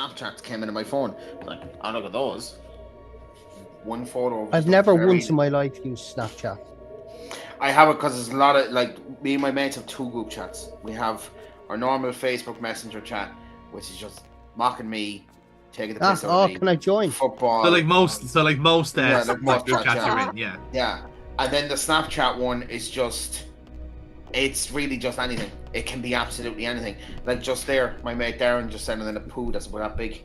Snapchats came into my phone. Like, oh, look at those. One photo. I've never once in my life used Snapchat. I have it because there's a lot of, like, me and my mates have 2 group chats. We have our normal Facebook Messenger chat, which is just mocking me, taking the piss out of me. Can I join? Football. So like most most group chats you're in, yeah. Yeah. And then the Snapchat one is just, it's really just anything. It can be absolutely anything. Like just there, my mate Darren just sending in a poo that's about that big.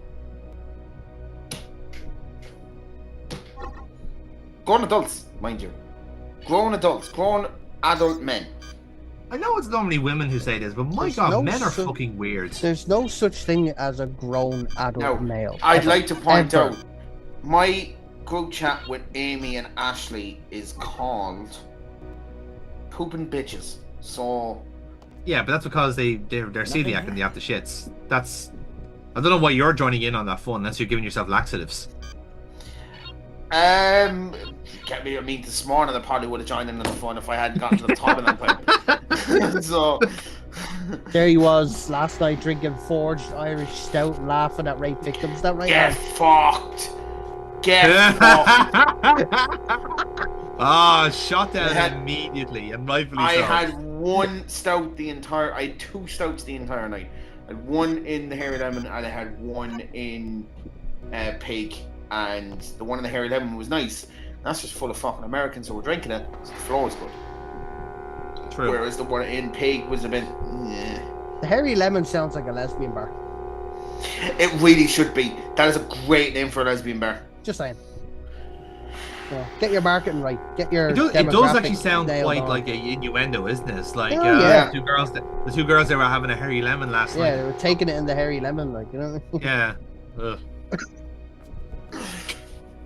Grown adults, mind you. Grown adults, grown adult men. I know it's normally women who say this, but my God, men are fucking weird. There's no such thing as a grown adult male. I'd like to point out, my group chat with Amy and Ashley is called Pooping Bitches. So... Yeah, but that's because they're celiac and they have the shits. That's... I don't know why you're joining in on that fun unless you're giving yourself laxatives. I mean, this morning I probably would have joined in on the fun if I hadn't gotten to the top of that pipe. So there he was last night drinking forged Irish stout and laughing at rape victims. Is that right? Get fucked. Get fucked. Shot down immediately and rightfully so. I had one stout I had 2 stouts the entire night. I had one in the Hairy Lemon and I had one in Pig. And the one in the Hairy Lemon was nice. That's just full of fucking Americans who were drinking it. So the flow was good. True. Whereas the one in Pig was a bit. The Hairy Lemon sounds like a lesbian bar. It really should be. That is a great name for a lesbian bar. Just saying. Yeah, get your marketing right. Get your. It does actually sound quite like a innuendo, isn't it? It's like the two girls that were having a Hairy Lemon last night. Yeah, they were taking it in the Hairy Lemon, like, you know. Yeah. Ugh.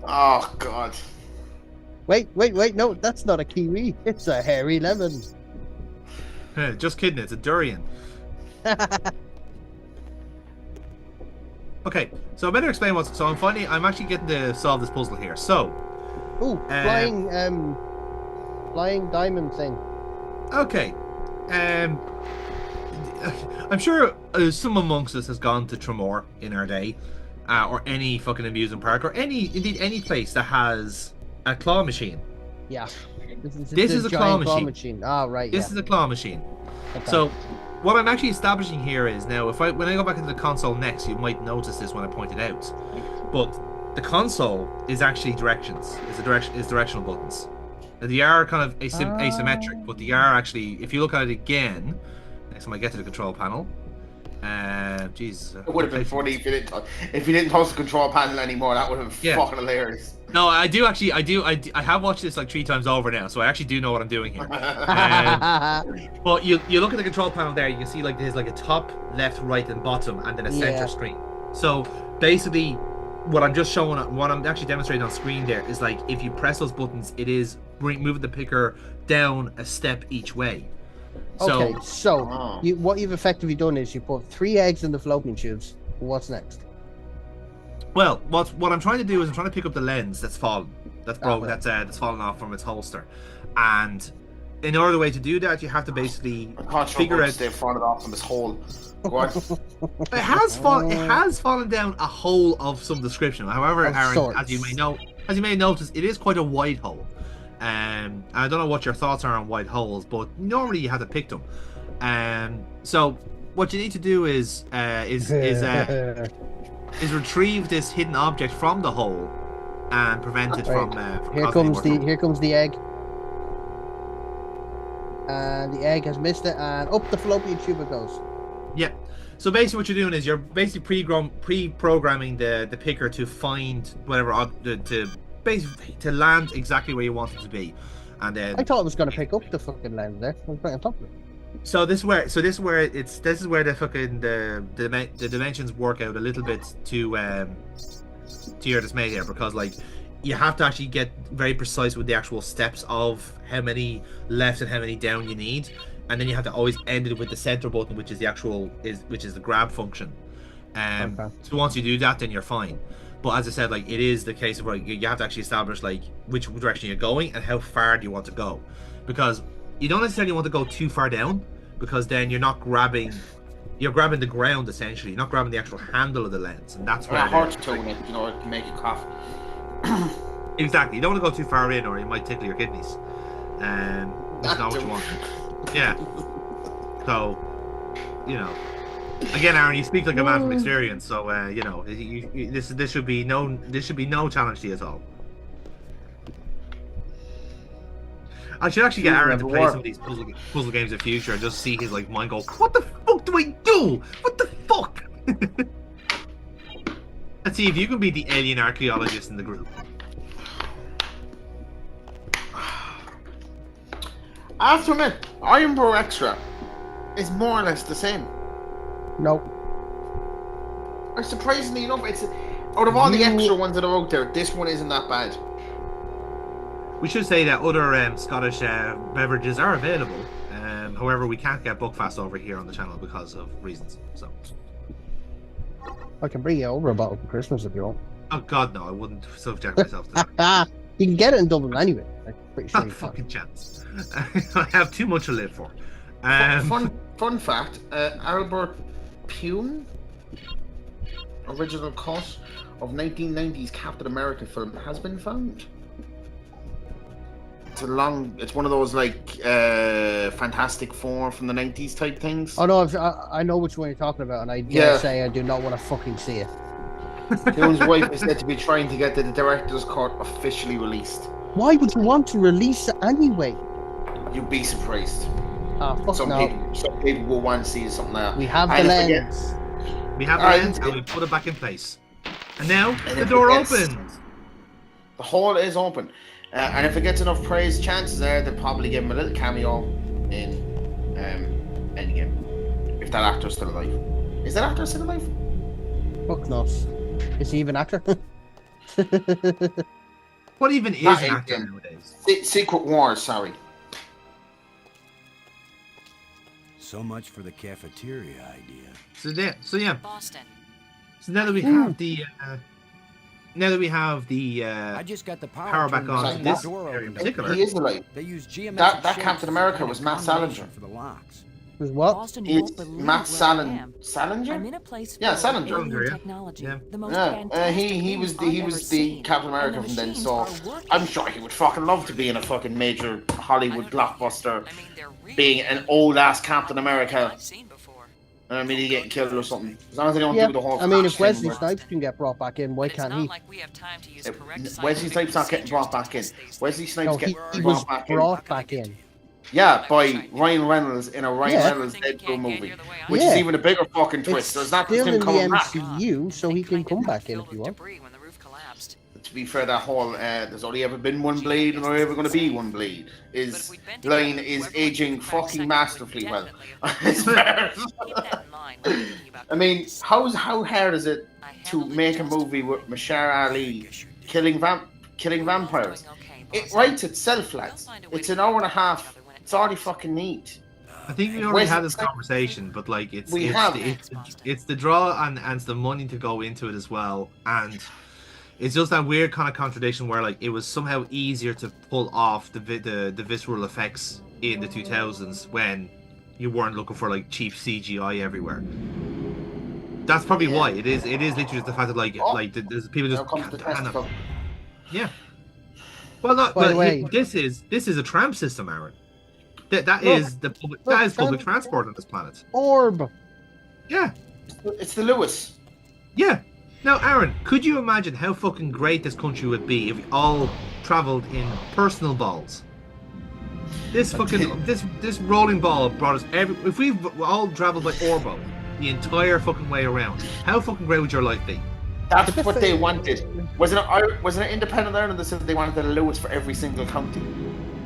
Oh God! Wait! No, that's not a kiwi. It's a Hairy Lemon. Just kidding. It's a durian. Okay, so I better explain what's. So I'm actually getting to solve this puzzle here. So. Flying diamond thing. Okay. I'm sure some amongst us has gone to Tremor in our day. Or any fucking amusement park, or any place that has a claw machine. Yeah. This is a claw machine. Oh, right. This is a claw machine. Okay. So, what I'm actually establishing here is now, when I go back into the console next, you might notice this when I point it out. But the console is actually directions. It's directional buttons. Now, they are kind of asymmetric, but they are actually, if you look at it again, next time I get to the control panel. Jesus. It would have been funny if you didn't touch the control panel anymore. That would have been fucking hilarious. No, I have watched this like 3 times over now, so I actually do know what I'm doing here. But you look at the control panel there, you can see like there's like a top, left, right, and bottom, and then a center screen. So basically, what I'm actually demonstrating on screen there is like if you press those buttons, it is moving the picker down a step each way. Okay, so what you've effectively done is you put 3 eggs in the fallopian tubes. What's next? Well, what I'm trying to do is I'm trying to pick up the lens that's fallen, that's fallen off from its holster, and in order way to do that, you have to basically figure out. They've fallen off from this hole. It has fallen down a hole of some description. However, Aaron, as you may notice, it is quite a wide hole. I don't know what your thoughts are on wide holes, but normally you have to pick them. So what you need to do is retrieve this hidden object from the hole and prevent it from. Here comes the egg, and the egg has missed it, and up the fallopian tube it goes. Yeah. So basically, what you're doing is you're basically pre-programming the picker to find whatever to land exactly where you want it to be, and then I thought it was going to pick up the fucking lens there. I was right on top of it. So this is where the fucking the dimensions work out a little bit to your dismay here, because like you have to actually get very precise with the actual steps of how many left and how many down you need, and then you have to always end it with the center button, which is the grab function. So once you do that, then you're fine. But as I said, like it is the case of where you have to actually establish like which direction you're going and how far do you want to go, because you don't necessarily want to go too far down, because then you're not grabbing you're grabbing the ground essentially. You're not grabbing the actual handle of the lens, and that's Or where a horse tone it, you know, it can make you cough. exactly. You don't want to go too far in, or you might tickle your kidneys. That's not what you want. Yeah. So, you know, again, Aaron, you speak like a man from experience. So, you know, this should be no challenge to you at all. I should actually get Aaron to play some of these puzzle games in the future and just see his like mind go, what the fuck do I do? What the fuck? Let's see if you can be the alien archaeologist in the group. I have to admit, Iron Bro Extra is more or less the same. Nope. Or surprisingly enough, it's out of all the extra ones that are out there, this one isn't that bad. We should say that other Scottish beverages are available. However, we can't get Buckfast over here on the channel because of reasons. So, I can bring you over a bottle for Christmas if you want. oh God, no! I wouldn't subject myself to that. You can get it in Dublin anyway. I'm pretty sure Not you fucking can. chance. I have too much to live for. Fun fact: Albert Pune, original cut of 1990s Captain America film, has been found. It's one of those like Fantastic Four from the 90s type things. Oh no, I know which one you're talking about, and I dare say I do not want to fucking see it. Pune's wife is said to be trying to get the director's cut officially released. Why would you want to release it anyway? You'd be surprised. Ah, fuck Some people will want to see something like that. We have the lens. We have the lens, and we put it back in place. And now the door opens. The hole is open. And if it gets enough praise, chances are they'll probably give him a little cameo in Endgame. If that actor's still alive. Is that actor still alive? Fuck knows. Is he even an actor? What even is an actor nowadays? Secret Wars, sorry. So much for the cafeteria idea. So yeah. Boston. So now that we have the I just got the power back on to this door area in opened. particular. He is alive. They use geometric That shapes Captain America and was a Matt combination Salinger. for the locks. Was what? Boston, you won't It's believe Matt where I am. Salinger? I'm in a place Yeah, full of Salinger. alien Yeah. technology. Yeah. The most Yeah, fantastic he was things the I've ever the seen. Captain And America the from then, machines so are working. I'm sure he would fucking love to be in a fucking major Hollywood blockbuster, I mean, they're really being an old ass Captain America. I've seen before. I mean, he getting killed or something. As long as they don't Yeah, do the whole. I mean, if Flash Wesley thing where- Snipes can get brought back in, why But it's can't not he? like we have time to use Uh, correct Wesley scientific Snipes not getting brought back in. procedures to test these Wesley things. Snipes No, he getting was brought back in. brought back in. Yeah, by Ryan Reynolds in a Ryan Yeah. Reynolds Everything Deadpool can't get movie, here the way I which Yeah. is even a bigger fucking twist. It's So it's not just still him in the coming back. MCU, so he can come back in if you want. Debris when the roof collapsed. To be fair, that whole there's only ever been one blade and there's ever going to be one blade is line is aging fucking masterfully well. Keep that in mind when thinking about I mean, how hard is it to make a movie with Mashar Ali killing vampires? It writes itself, lads. It's an hour and a half. It's all you fucking need. I think we already Wesley had this Snipes- conversation, but like it's We it's, have. it's the draw and it's the money to go into it as well, and it's just that weird kind of contradiction where like it was somehow easier to pull off the visceral effects in the 2000s when you weren't looking for like cheap CGI everywhere. That's probably why it is literally just the fact that like there's people Now just comes the testicle. yeah. Well, not. By the But way- this is a tram system, Aaron. That Look, is the public. look, That is public tram- transport on this planet. Orb. Yeah, It's the Lewis. yeah. Now, Aaron, could you imagine how fucking great this country would be if we all travelled in personal balls? This fucking this rolling ball brought us every. If we all travelled by Orbo the entire fucking way around, how fucking great would your life be? That's what they wanted. Was it independent Ireland that said they wanted a Lewis for every single county?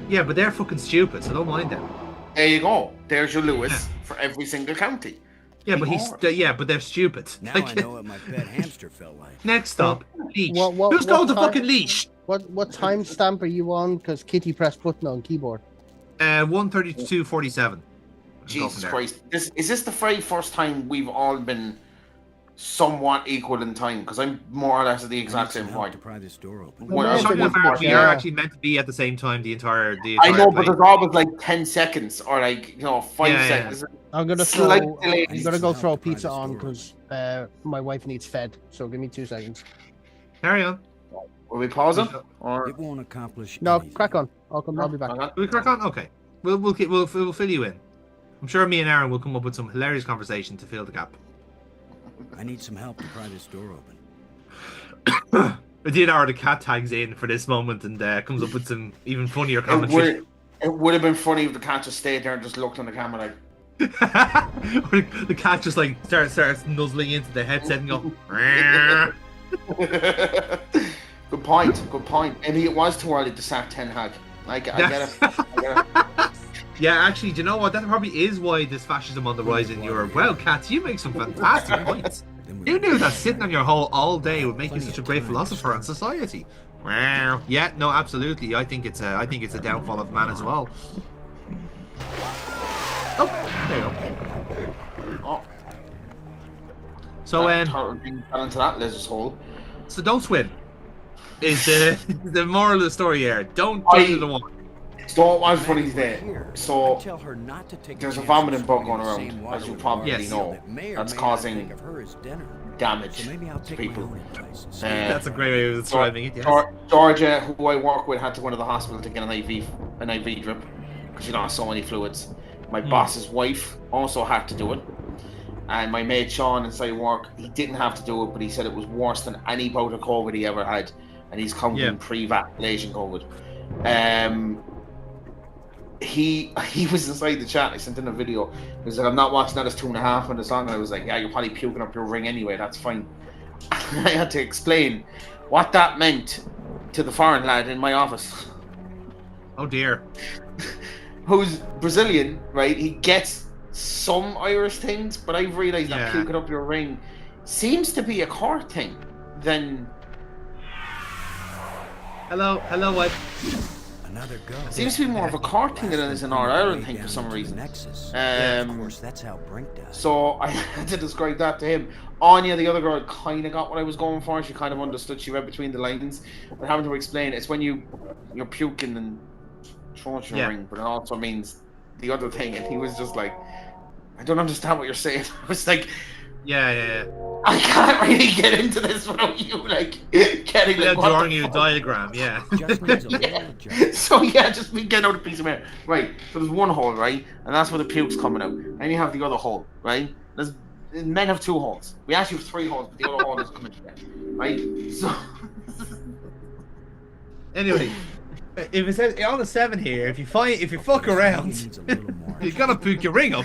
Yeah, but they're fucking stupid, so don't mind them. There you go. There's your Lewis for every single county. Yeah, but but they're stupid. Now Like, I know what my pet hamster felt like. next stop, leash. What- Who's going to time- fucking leash? What timestamp are you on? Because Kitty pressed button on keyboard. 132.47. Jesus Christ! Is this the very first time we've all been somewhat equal in time because I'm more or less at the I need exact some same help point. to pry this door open. Well, Yeah, Shotgun pretty Barrel, much, we yeah. are actually meant to be at the same time the entire I know, play. but there's always like 10 seconds or like 5 Yeah, yeah. seconds. I'm gonna Slight throw. delay. I'm gonna go Help throw to pry pizza this on door because my wife needs fed. So give me 2 seconds. Carry on. Will we pause it? Or It won't accomplish No, anything. crack on. I'll be back. hang on. We crack on. Okay, we'll fill you in. I'm sure me and Aaron will come up with some hilarious conversation to fill the gap. I need some help to pry this door open. I did the cat tags in for this moment and comes up with some even funnier commentary. It would have been funny if the cat just stayed there and just looked on the camera like. The cat just like starts nuzzling into the headset and go. "Meow." Good point. Maybe it was too early to sack Ten Hag. I get it. Yeah, actually, do you know what? That probably is why there's fascism on the rise in Europe. Well, Cats, you make some fantastic points. You knew that sitting on your hole all day would make you such a great philosopher on society. Wow. Yeah, no, absolutely. I think it's a downfall of man as well. Oh, there you go. Oh, So got into that lizard's hole. so don't swim. Is the moral of the story here? Don't go into the water. So what's funny today? So Tell her not to take there's a chances vomiting bug swimming going in the around, same water as you with probably Yes. know. that may or That's may not causing think of her as dinner. damage So maybe I'll to take people. my own advice. That's a great way of describing it. Yes. Georgia, who I work with, had to go to the hospital to get an IV drip because she lost so many fluids. My boss's wife also had to do it, and my mate Sean inside work, he didn't have to do it, but he said it was worse than any bout of COVID he ever had, and he's counting pre-vaccination COVID. He was inside the chat. I sent in a video. He was like, "I'm not watching that as 2.5 minutes long." And I was like, "Yeah, you're probably puking up your ring anyway. That's fine." I had to explain what that meant to the foreign lad in my office, Oh dear. who's Brazilian, right? He gets some Irish things, but I've realised that Yeah. puking up your ring seems to be a court thing. Then Hello, what? Another go. seems to be more of a court thing than it is an Ireland thing for some reason. Of course, that's how Brink does. So I had to describe that to him. Anya, the other girl, kind of got what I was going for. She kind of understood. She read between the lines. But having to explain, it's when you're puking and throwing your ring, but it also means the other thing. And he was just like, "I don't understand what you're saying." I was like, Yeah. "I can't really get into this without you like getting like, what Drawing the you a fuck?" diagram, yeah. Just needs a little Yeah. adjustment. So yeah, just me getting out a piece of air. Right. So there's one hole, right, and that's where the puke's coming out. And you have the other hole, right? Men have 2 holes. We actually have 3 holes, but the other hole is coming to there, right? So Anyway, if it says on the 7 here, if you fuck around, Needs a little more. you're gonna pook your ring up.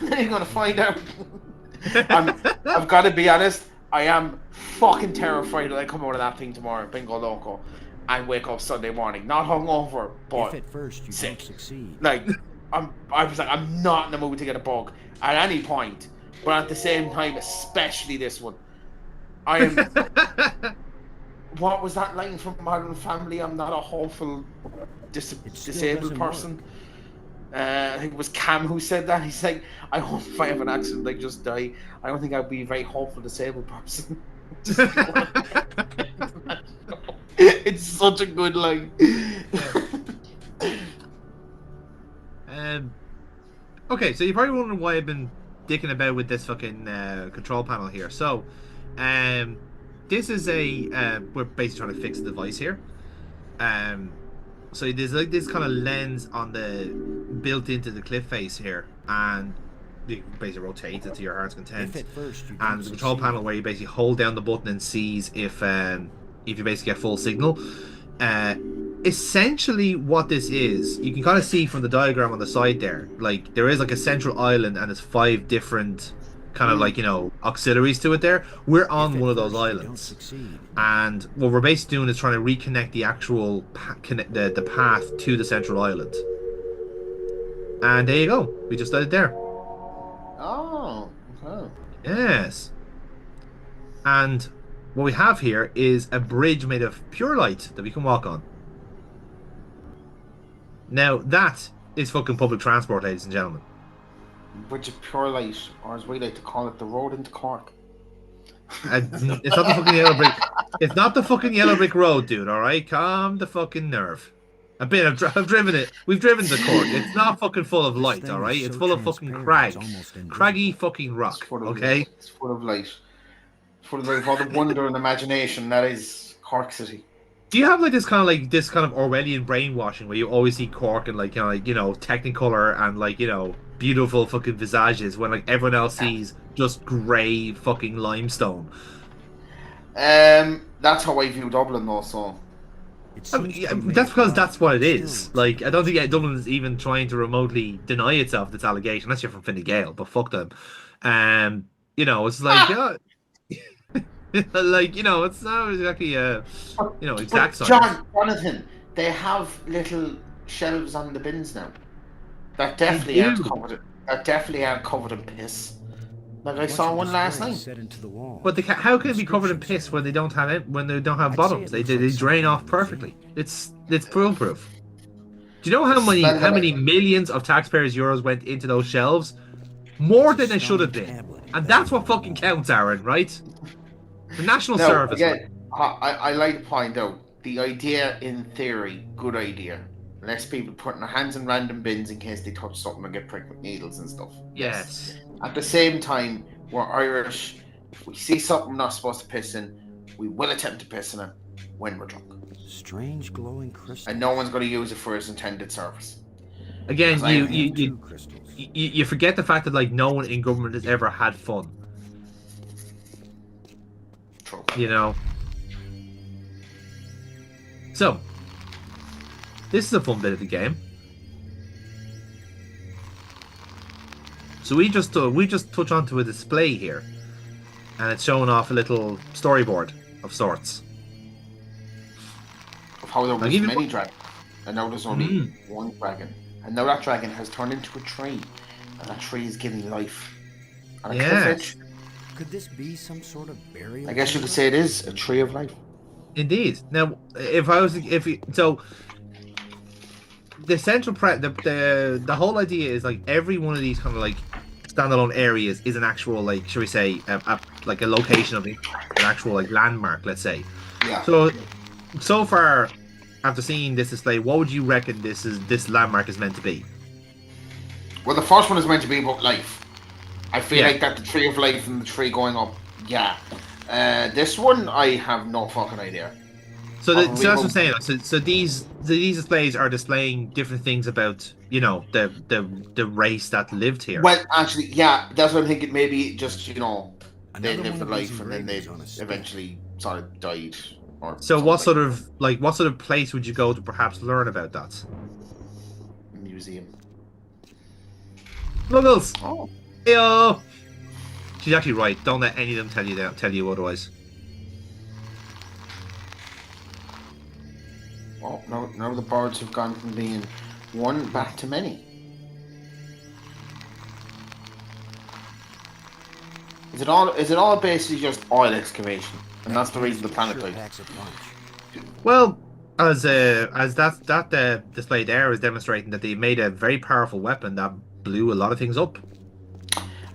then you're gonna find out. I've got to be honest. I am fucking terrified that I come out of that thing tomorrow, bingo loco, and wake up Sunday morning, not hungover, but If at first you sick. don't succeed, like I was like, I'm not in the mood to get a bug at any point, but at the same time, especially this one, I am. What was that line from Modern Family? I'm not a hopeful still disabled doesn't person. I think it was Cam who said that. He's like, "I hope if I have an accident, like just die. I don't think I'd be a very hopeful disabled person." It's such a good line. Okay, so you're probably wondering why I've been dicking about with this fucking control panel here. So, this is we're basically trying to fix the device here. So there's like this kind of lens on the built into the cliff face here, and you basically rotate it to your heart's content. if at first you And don't the control succeed, panel where you basically hold down the button and sees if you basically get full signal. Essentially what this is, you can kind of see from the diagram on the side there, like there is like a central island and there's 5 different kind of like, you know, auxiliaries to it there. We're on if one at of those first you don't islands, succeed, and what we're basically doing is trying to reconnect the actual the path to the central island. And there you go, we just did it there. Oh, okay. Yes. And what we have here is a bridge made of pure light that we can walk on. Now that is fucking public transport, ladies and gentlemen. Bridge of Pure Light, or as we like to call it, the road into Cork. It's not the fucking yellow brick. It's not the fucking yellow brick road, dude. All right, calm the fucking nerve. I've driven it. We've driven the Cork. It's not fucking full of This light. thing All is right, it's so full of fucking transparent, it's crag, almost invisible. craggy fucking It's rock. full of Okay. light. It's full of light. It's full of light. All the wonder and imagination that is Cork City. Do you have like this kind of Orwellian brainwashing where you always see Cork and like Technicolor and like beautiful fucking visages when like everyone else sees just grey fucking limestone? That's how I view Dublin, though. So It I mean, seems yeah, to be that's made because of that's what it rock, is. still Like, I don't think Dublin is even trying to remotely deny itself this allegation, unless you're from Fine Gael, but fuck them. It's like, it's not exactly exact but science. Jonathan, they have little shelves on the bins now. That They definitely aren't do. covered. That definitely aren't covered in piss. Like I Bunch saw of one last displays night. set into the wall. But how can it be covered in piss when they don't have I'd say bottoms? it They looks they, like they drain something off in a perfectly. museum. It's foolproof. Do you know The smell how of many it. millions of taxpayers' euros went into those shelves? More It's a than it should stone have been. tablet And embedded that's what in the fucking wall. counts, Aaron, right? The national No, service, right? again, I like to point out the idea in theory, good idea. Less people putting their hands in random bins in case they touch something and get pricked with needles and stuff. Yes. Yes. At the same time, we're Irish. If we see something we're not supposed to piss in, we will attempt to piss in it when we're drunk. Strange glowing crystals. And no one's going to use it for its intended service. Again, Because I have Two crystals. you forget the fact that like no one in government has ever had fun. True. So, this is a fun bit of the game. So we just touch onto a display here, and it's showing off a little storyboard of sorts. Of how there I'll was give you many one- dragons, and now there's only one dragon. And now that dragon has turned into a tree, and that tree is giving life. And a cliff Yes. edge, Could this be some sort of burial? I guess you could chamber? say it is a tree of life. Indeed. Now, the central the whole idea is like every one of these kind of like standalone areas is an actual like, shall we say, like a location of an actual like landmark, let's say. Yeah. So far, after seeing this display, what would you reckon this landmark is meant to be? Well, the first one is meant to be about life. I feel Yeah. like that the tree of life and the tree going up. Yeah. This one, I have no fucking idea. So that's what I'm saying. So these displays are displaying different things about the race that lived here. Well, actually, yeah, that's what I'm thinking. Maybe just they Another lived one the of life these and then they engravings on a stick. eventually sort of died. Or So what something. sort of place would you go to perhaps learn about that? Museum? Muggles. Oh. Heyo. She's actually right. Don't let any of them tell you otherwise. Oh, now the birds have gone from being one back to many. Is it all basically just oil excavation? And that's the reason the planet Sure died. packs a punch. Well, as that display there is demonstrating that they made a very powerful weapon that blew a lot of things up.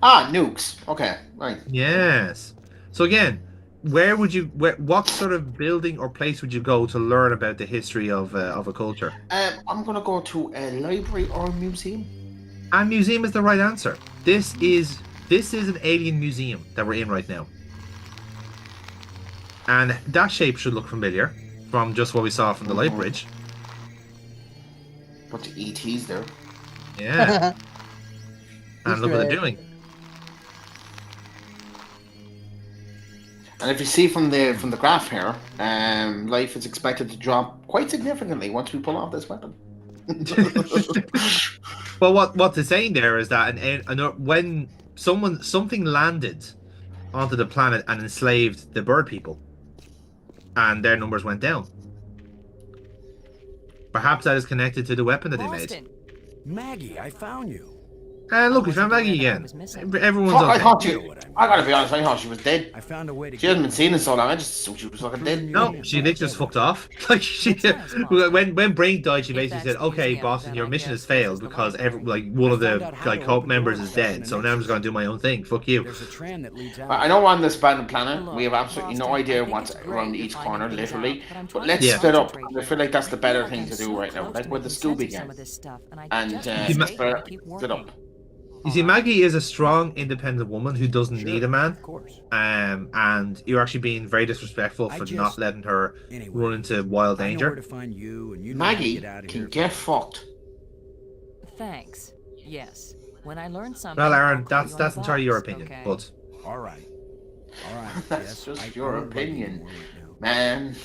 Ah, nukes. Okay, right. Yes. So again, what sort of building or place would you go to learn about the history of a culture? I'm gonna go to a library or a museum. A museum is the right answer. This is an alien museum that we're in right now. And that shape should look familiar from just what we saw from the light bridge. Bunch of ETs there. Yeah. And look what they're Easter egg. doing. And if you see from the graph here, life is expected to drop quite significantly once we pull off this weapon. Well, what they're saying there is that when something landed onto the planet and enslaved the bird people, and their numbers went down. Perhaps that is connected to the weapon that they made. Ralston, Maggie, I found you. Look, we found Maggie again. Everyone's Fuck, I okay. thought I gotta be honest, I thought she was dead. I found a way to She hasn't been seen in so long. I just assumed she was fucking dead. No, she literally just fucked off. Like she, when Brain died, she basically said, "Okay, Boston, your mission has failed because one of the cult members is dead. So now I'm just gonna do my own thing. Fuck you." There's a tram that leads out. I know on this abandoned planet, we have absolutely no idea what's around each corner, literally. But let's split up. I feel like that's the better thing to do right now. Like with the Scooby Gang. And split up. You see, Maggie is a strong, independent woman who doesn't need a man. Of course. And you're actually being very disrespectful for not letting her run into wild I know danger. where to find you, and you know Maggie how to get out of can here. get fucked. Thanks. Yes. When I learn something. Well, Aaron, I'll call you that's on the entirely your box, opinion. okay? But All right. That's Yes, just I your won't bug you opinion, anymore right now. man.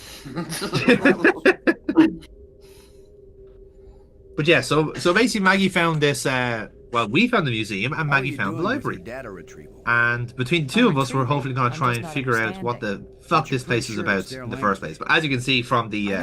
but yeah, so basically Maggie found this. We found the museum, and How are Maggie you found the doing with library. your data retrieval? And between the two of us, we're hopefully going to try and figure out what the fuck this place is about in the first place. But as you can see from the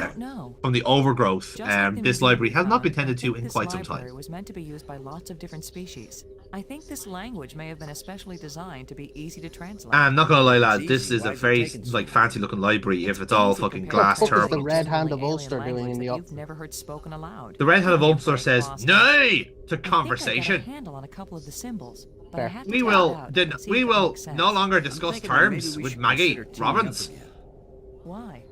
overgrowth, this library has not been tended to in quite some time. It was meant to be used by lots of different species. I think this language may have been especially designed to be easy to translate. I'm not gonna lie, lads, this is a very fancy looking library if it's all fucking glass What the fuck is the turbines. Red Hand of Ulster doing in the You've never heard spoken aloud. The Red Hand of Ulster says nay to I think I conversation. got a handle on a couple of the symbols, but Fair. I have to We try it will out then and see we if it will makes sense. no longer I'm discuss thinking that maybe terms we with should Maggie consider teaming up Robbins. again. Why?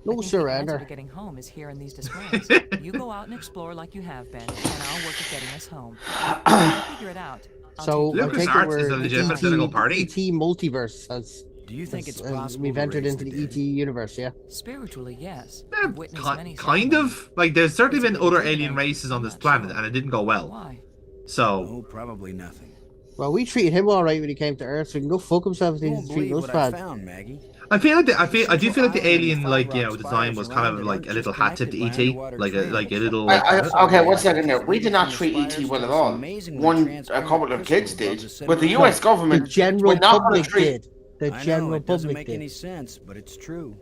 No I think surrender. The answer to getting home is here in these displays. You go out and explore like you have been, and I'll work at getting us home. I'll figure it out. I'll So take I you take it LucasArts we're is a the legitimate ET, political party. ET multiverse has. Do you think it's has, possible we've to entered raise into the dead? ET universe, yeah. Spiritually, yes. Eh, I've witnessed many kind ceremonies. of. Like there's certainly It's been a bit other big, alien though. races on I'm this not planet, sure. and it didn't go well. Why? So Oh, probably nothing. Well, we treated him all right when he came to Earth, so he can go fuck himself if You he's won't treating believe us what I bad. found, Maggie. I do feel like the Central alien island in the design was kind of like a little hat tip to ET, like a little. Okay, one second there. We did not treat ET well at all. A couple of kids did, but the U.S. The government general we're not gonna public treat- did. The I know, general it doesn't public make any did. sense, but it's true.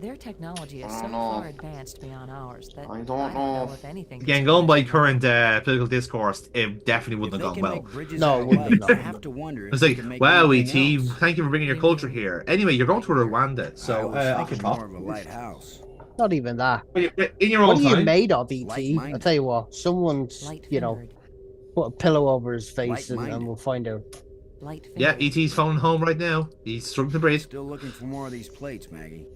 Their technology is I so don't know. far advanced beyond ours that I don't know. if anything. Again, going by current political discourse, it definitely wouldn't have gone well. No, it wouldn't have, I no. have to wonder. It's if we like, can make wow, anything ET, else. thank you for bringing your culture here. Anyway, you're going to Rwanda, so I off was you thinking pop. more of a lighthouse. Not even that. In your What own are you time. made of, ET? Like-minded. I'll tell you what. Someone's, put a pillow over his face and Like-minded. we'll find out. Yeah, ET's phoning home right now. He's struggling to breathe. Still looking for more of these plates, Maggie.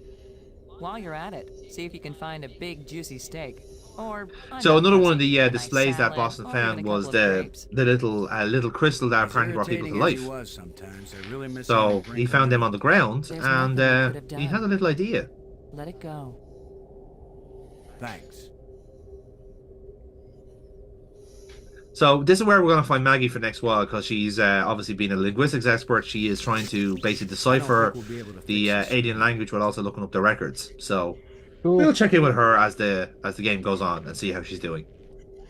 While you're at it, see if you can find a big juicy steak. Or So another one of the the displays that Boston found was the little crystal that apparently brought people to life. So he found them on the ground, There's and nothing we could have he had a done. little idea. Let it go. Thanks. So this is where we're going to find Maggie for next while, because she's obviously being a linguistics expert. She is trying to basically decipher the alien language while also looking up the records. So we'll check in with her as the game goes on and see how she's doing.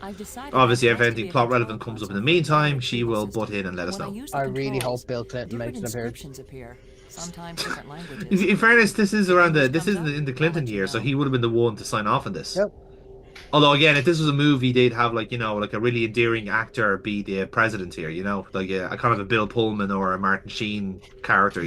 I've decided Obviously, that if has to anything be a plot control relevant comes up in the console for meantime, the she will system. butt in and let us When I know. use the I really controls, hope Bill Clinton different makes an appearance. inscriptions appear. Sometimes different languages. In fairness, this is around If this comes is up, in the I'll Clinton let you years, so know. he would have been the one to sign off on this. Yep. Although again, if this was a movie, they'd have like a really endearing actor be the president here, like a kind of a Bill Pullman or a Martin Sheen character,